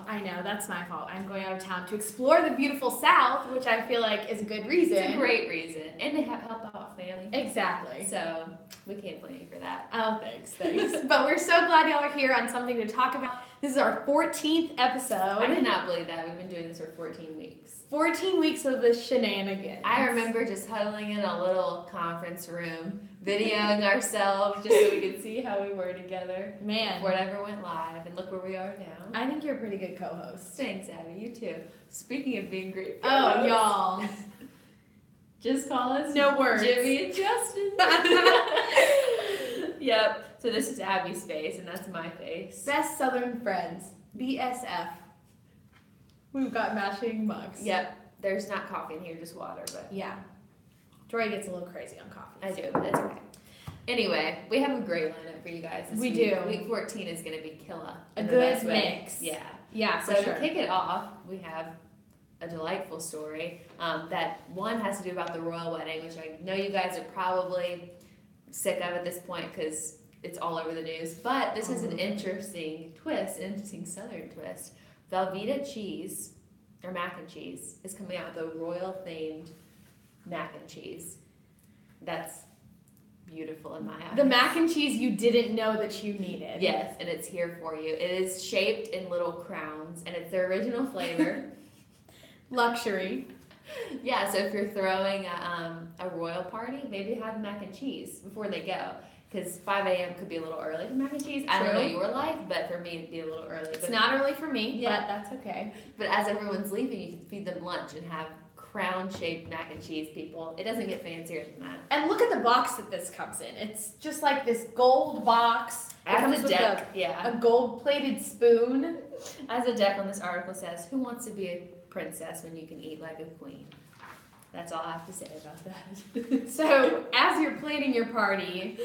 I know, that's my fault. I'm going out of town to explore the beautiful South, which I feel like is a good reason. It's a great reason. And to help out family. Exactly. So we can't blame you for that. Oh, thanks. But we're so glad y'all are here on something to talk about. This is our 14th episode. I cannot believe that. We've been doing this for 14 weeks. 14 weeks of the shenanigans. I remember just huddling in a little conference room, videoing ourselves just so we could see how we were together. Man. Before it ever went live, and look where we are now. I think you're a pretty good co-host. Thanks, Abby. You too. Speaking of being great co-hosts. Oh, y'all. Just call us no words. Jimmy and Justin. Yep. So this is Abby's face, and that's my face. Best Southern friends. BSF. We've got matching mugs. Yep. There's not coffee in here, just water. But yeah. Jorie gets a little crazy on coffee. I do. That's okay. Anyway, we have a great lineup for you guys this week. We do. Week 14 is going to be killer. A good mix. Yeah. Yeah, so to kick it off, we have a delightful story that one has to do about the royal wedding, which I know you guys are probably sick of at this point because it's all over the news. But this is an interesting twist, an interesting Southern twist. Velveeta cheese, or mac and cheese, is coming out with a royal-themed mac and cheese. That's beautiful in my eyes. The mac and cheese you didn't know that you needed. Yes, and it's here for you. It is shaped in little crowns, and it's the original flavor. Luxury. Yeah, so if you're throwing a royal party, maybe have mac and cheese before they go. Because 5 a.m. could be a little early for mac and cheese. I don't know your life, but for me it'd be a little early. It's not early for me, but that's okay. But as everyone's leaving, you can feed them lunch and have crown-shaped mac and cheese, people. It doesn't get fancier than that. And look at the box that this comes in. It's just like this gold box. It comes with a gold-plated spoon. As a deck on this article says, who wants to be a princess when you can eat like a queen? That's all I have to say about that. So, as you're planning your party,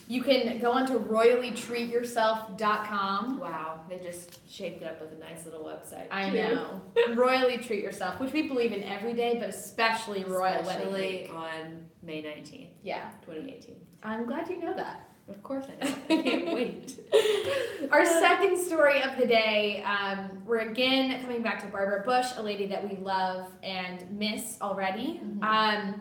you can go onto royallytreatyourself.com. Wow, they just shaped it up with a nice little website. I know. Royally Treat Yourself, which we believe in every day, but especially Royal Wedding Week. On May 19th. Yeah. 2018. I'm glad you know that. Of course I know. I can't wait. Our second story of the day, we're again coming back to Barbara Busch, a lady that we love and miss already. Mm-hmm.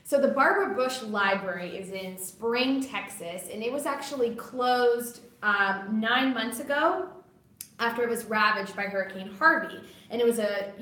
So the Barbara Busch Library is in Spring, Texas, and it was actually closed 9 months ago after it was ravaged by Hurricane Harvey. And it was a,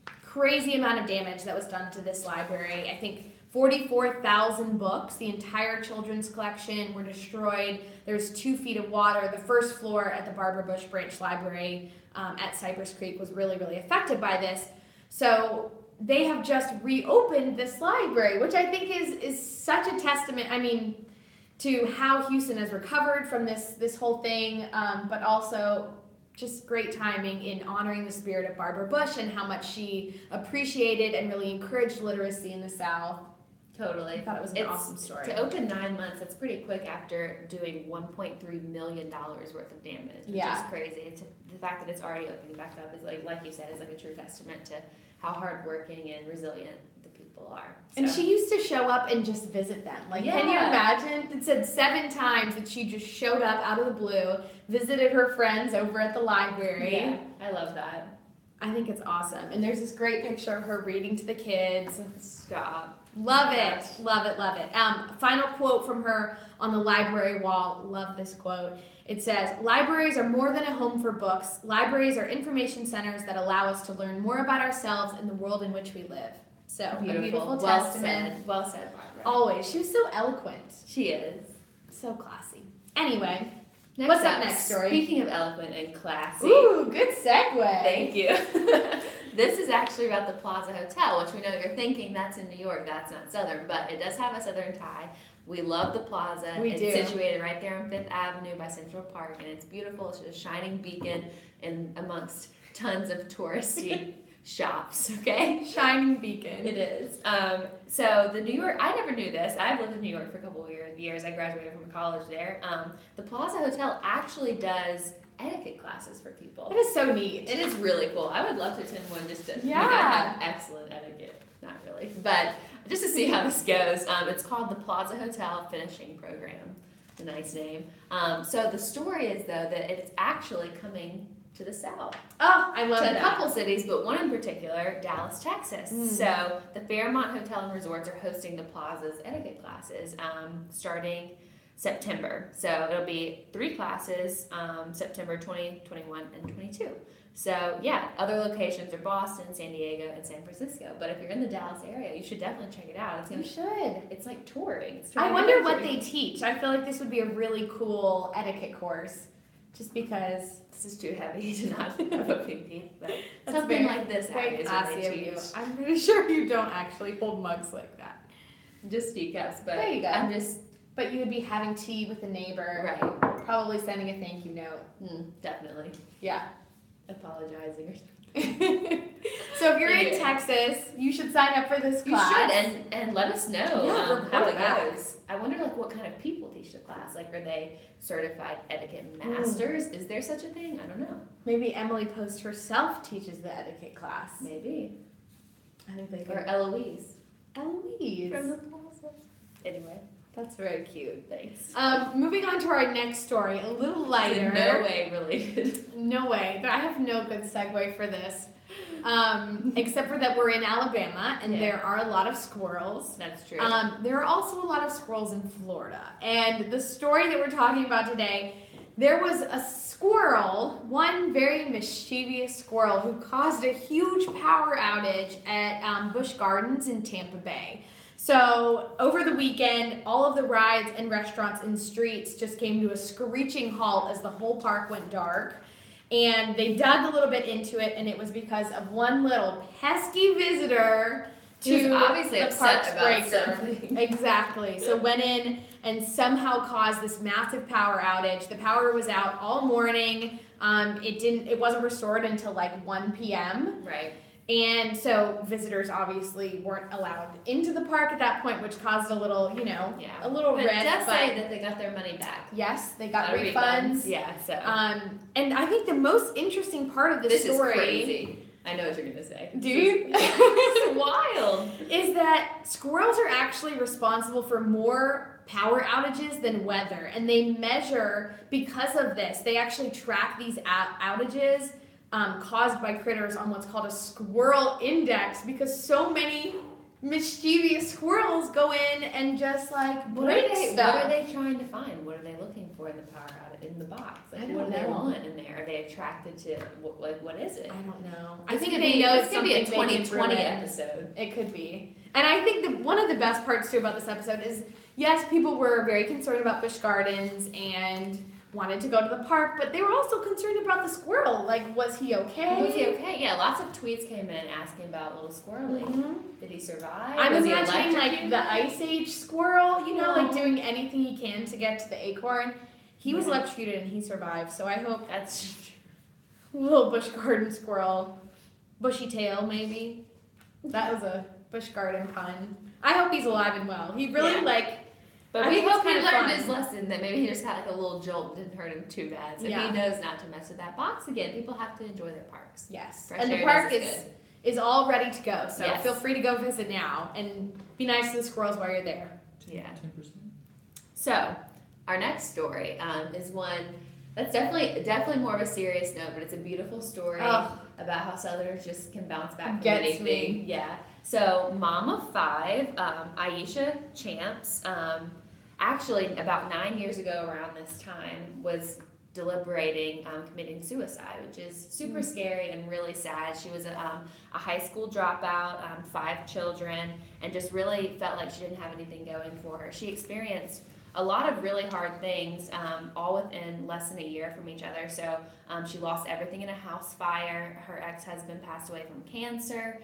crazy amount of damage that was done to this library. I think 44,000 books, the entire children's collection were destroyed. There's 2 feet of water. The first floor at the Barbara Busch Branch Library at Cypress Creek was really, really affected by this. So they have just reopened this library, which I think is such a testament, to how Houston has recovered from this whole thing, but also just great timing in honoring the spirit of Barbara Busch and how much she appreciated and really encouraged literacy in the South. Totally. I thought it was an awesome story. To open 9 months, that's pretty quick after doing $1.3 million worth of damage, which is crazy. And the fact that it's already opening back up is like you said, is like a true testament to how hardworking and resilient the people are. So. And she used to show up and just visit them. Can you imagine? It said 7 times that she just showed up out of the blue, visited her friends over at the library. Yeah, I love that. I think it's awesome. And there's this great picture of her reading to the kids. Stop. Love it. Love it. Love it. Final quote from her on the library wall. Love this quote. It says, "Libraries are more than a home for books. Libraries are information centers that allow us to learn more about ourselves and the world in which we live." So, a beautiful testament. Well said, Barbara. Always. She was so eloquent. She is. So classy. Anyway, what's up next story? Speaking of eloquent and classy. Ooh, good segue. Thank you. This is actually about the Plaza Hotel, which we know you're thinking that's in New York. That's not Southern, but it does have a Southern tie. We love the Plaza. It's situated right there on 5th Avenue by Central Park, and it's beautiful. It's just a shining beacon in amongst tons of touristy shops, okay? Shining beacon. It is. So the New York, I never knew this. I've lived in New York for a couple of years. I graduated from college there. The Plaza Hotel actually does etiquette classes for people. It is so neat. It is really cool. I would love to attend one just to I have excellent etiquette. Not really, but just to see how this goes. It's called the Plaza Hotel Finishing Program. A nice name. So the story is, though, that it's actually coming to the south. Oh, I love to that. a couple cities, but one in particular, Dallas, Texas. So the Fairmont Hotel and Resorts are hosting the Plaza's etiquette classes starting September. So it'll be 3 classes, September 20, 21, and 22. So yeah, other locations are Boston, San Diego, and San Francisco. But if you're in the Dallas area, you should definitely check it out. You should. It's like touring. I wonder what they teach. I feel like this would be a really cool etiquette course, just because this is too heavy to not have a pinky. But that's something like this very is classy what they of teach. you. I'm pretty sure you don't actually hold mugs like that. Just teacups, but there you go. But you would be having tea with a neighbor, right? Probably sending a thank you note. Definitely. Yeah. Apologizing or something. So if you're in Texas, you should sign up for this class. You should, and let us know how it goes. I wonder what kind of people teach the class. Are they certified etiquette masters? Is there such a thing? I don't know. Maybe Emily Post herself teaches the etiquette class. Maybe. I think they could. Or Eloise. Eloise. From the Plaza. Anyway. That's very cute. Thanks. Moving on to our next story, a little lighter. It's in no way related. No way. I have no good segue for this. Except for that we're in Alabama and there are a lot of squirrels. That's true. There are also a lot of squirrels in Florida. And the story that we're talking about today, there was a squirrel, one very mischievous squirrel who caused a huge power outage at Busch Gardens in Tampa Bay. So over the weekend, all of the rides and restaurants and streets just came to a screeching halt as the whole park went dark. And they dug a little bit into it, and it was because of one little pesky visitor to obviously the park's breaker. Something. Exactly. So went in and somehow caused this massive power outage. The power was out all morning. It wasn't restored until like 1 p.m. Right. And so visitors obviously weren't allowed into the park at that point, which caused a little, a little rift. It does say that they got their money back. Yes, they got refunds. Yeah, so. And I think the most interesting part of this story. Is crazy. I know what you're going to say. Do you? It's wild. Is that squirrels are actually responsible for more power outages than weather. And they measure, because of this, they actually track these outages caused by critters on what's called a squirrel index, because so many mischievous squirrels go in and just break stuff. What are they trying to find? What are they looking for in the power outage in the box? I don't what do know. They want in there? Are they attracted to what is it? I don't know. I think they know it's gonna be a 2020 episode. It could be. And I think that one of the best parts too about this episode is, yes, people were very concerned about Busch Gardens and wanted to go to the park, but they were also concerned about the squirrel. Was he okay? Was he okay? Yeah, lots of tweets came in asking about little squirrely. Mm-hmm. Did he survive? I'm imagining the Ice Age squirrel, doing anything he can to get to the acorn. He was electrocuted and he survived, so I hope that's little Busch Garden squirrel. Bushy tail, maybe. That was a Busch Garden pun. I hope he's alive and well. He really But we hope he learned his lesson, that maybe he just got a little jolt, didn't hurt him too bad. So he knows not to mess with that box again. People have to enjoy their parks. Yes. Fresh and the park is all ready to go. So feel free to go visit now and be nice to the squirrels while you're there. Yeah. 10%. So our next story is one that's definitely more of a serious note, but it's a beautiful story about how Southerners just can bounce back from anything. Yeah. So mom of 5, Aisha Champs, actually about 9 years ago around this time was deliberating committing suicide, which is super scary and really sad. She was a high school dropout, 5 children, and just really felt like she didn't have anything going for her. She experienced a lot of really hard things, all within less than a year from each other. So she lost everything in a house fire. Her ex-husband passed away from cancer.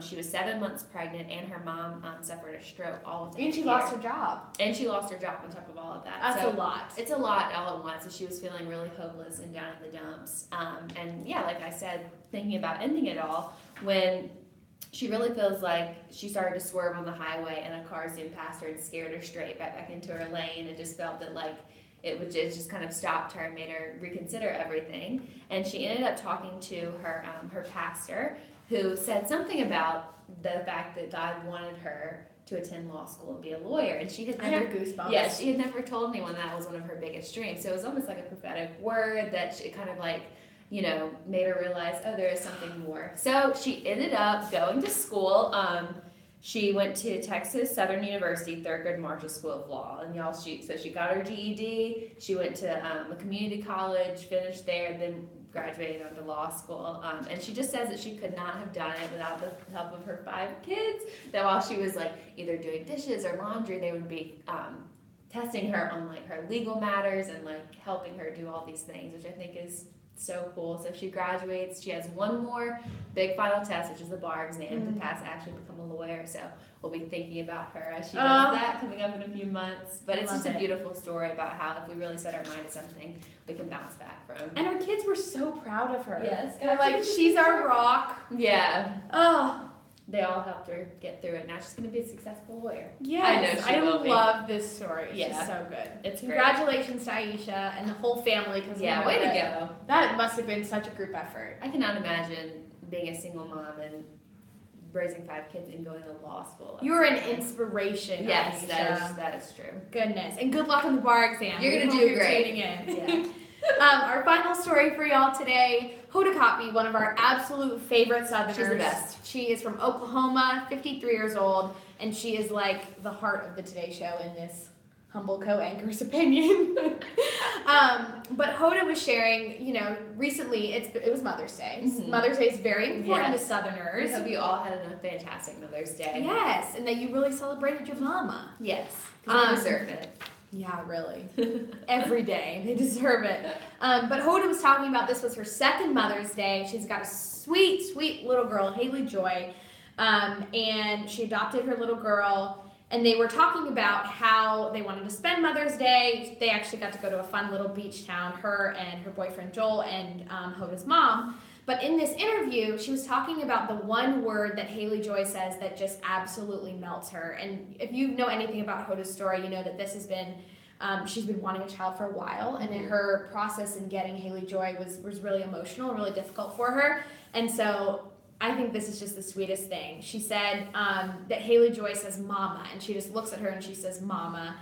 She was 7 months pregnant, and her mom suffered a stroke all within And she lost her job. And she lost her job on top of all of that. That's a lot. It's a lot all at once. So she was feeling really hopeless and down in the dumps. And yeah, like I said, thinking about ending it all, when she really feels like she started to swerve on the highway and a car zoomed past her and scared her straight back into her lane, and just felt that it just kind of stopped her and made her reconsider everything. And she ended up talking to her pastor, who said something about the fact that God wanted her to attend law school and be a lawyer, and she had never goosebumps. Yeah, she had never told anyone that was one of her biggest dreams. So it was almost like a prophetic word that she kind of made her realize, oh, there is something more. So she ended up going to school. She went to Texas Southern University, third grade Marshall School of Law. And she got her GED. She went to a community college, finished there, then graduated onto law school. And she just says that she could not have done it without the help of her 5 kids. That while she was either doing dishes or laundry, they would be testing her on her legal matters and helping her do all these things, which I think is so cool. So she graduates. She has one more big final test, which is the bar exam to pass, actually become a lawyer. So we'll be thinking about her as she does that coming up in a few months. But it's just a beautiful story about how if we really set our mind to something, we can bounce back from. And her kids were so proud of her. Yes. They're she's our rock. Yeah. Oh. They all helped her get through it. Now she's going to be a successful lawyer. Yes, I love this story. It's just so good. It's Congratulations to Aisha and the whole family. Yeah, way to go. That must have been such a group effort. I cannot imagine being a single mom and raising 5 kids and going to law school. You're an inspiration. Yes, Aisha. that is true. Goodness. And good luck on the bar exam. You're going to do great. Tuning in. Yeah. Our final story for y'all today. Hoda Kotb, one of our absolute favorite Southerners. She's the best. She is from Oklahoma, 53 years old, and she is the heart of the Today Show in this humble co-anchor's opinion. But Hoda was sharing, recently it was Mother's Day. Mm-hmm. Mother's Day is very important to Southerners. I hope you all had a fantastic Mother's Day. Yes, and that you really celebrated your mama. Yes, because you deserve it. Yeah, really. Every day. They deserve it. But Hoda was talking about this was her second Mother's Day. She's got a sweet, sweet little girl, Haley Joy. And she adopted her little girl. And they were talking about how they wanted to spend Mother's Day. They actually got to go to a fun little beach town, her and her boyfriend Joel and Hoda's mom. But in this interview, she was talking about the one word that Haley Joy says that just absolutely melts her. And if you know anything about Hoda's story, you know that this has been, she's been wanting a child for a while. And in her process in getting Haley Joy was really emotional and really difficult for her. And so I think this is just the sweetest thing. She said that Haley Joy says mama, and she just looks at her and she says mama.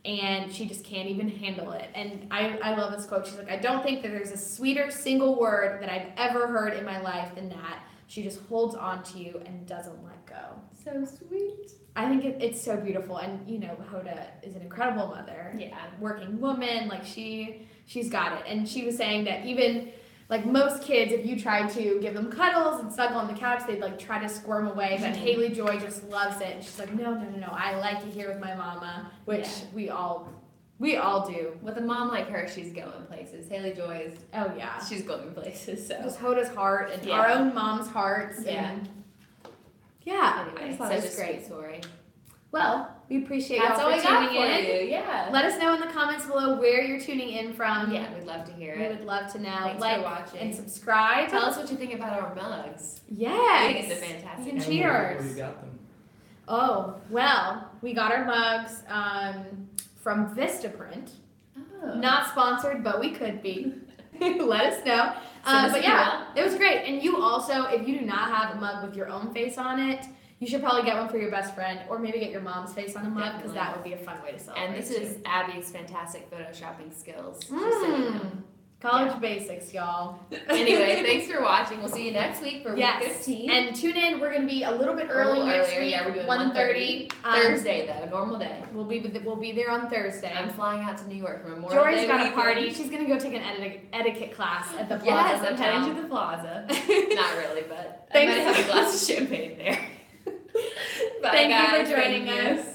And she just can't even handle it. And I love this quote. She's like, I don't think that there's a sweeter single word that I've ever heard in my life than that. She just holds on to you and doesn't let go. So sweet. I think it's so beautiful. And, Hoda is an incredible mother. Yeah. Working woman. She's got it. And she was saying that even... most kids, if you tried to give them cuddles and snuggle on the couch, they'd try to squirm away. But Haley Joy just loves it. And she's like, no, I like it here with my mama, which we all do. With a mom like her, she's going places. Haley Joy is, she's going places. So just Hoda's heart and our own mom's hearts. Yeah. And anyway, I just thought it was such a great story. Well, we appreciate y'all for tuning in. Yeah. Let us know in the comments below where you're tuning in from. Yeah, we'd love to hear We it. would love to know. Thanks for watching. And subscribe. Tell us what you think about our mugs. Yes. I think it's a fantastic. And cheers. Where you got them? Oh, well, we got our mugs from Vistaprint. Oh. Not sponsored, but we could be. Let us know. Send us But an it was great. And you also, if you do not have a mug with your own face on it, you should probably get one for your best friend, or maybe get your mom's face on a mug, because that would be a fun way to celebrate. And this is Abby's fantastic photoshopping skills. College basics, y'all. Anyway, thanks for watching. We'll see you next week for week 15. And tune in. We're going to be a little bit early next week. Yeah, we're doing 1:30. Thursday, though. Normal day. We'll be there on Thursday. I'm flying out to New York for Memorial Day. Jory's got a party. She's going to go take an etiquette class at the Plaza Hotel. Yes, I'm heading to the Plaza. Not really, but I might have a glass of champagne there. Bye, Thank guys. you for joining us.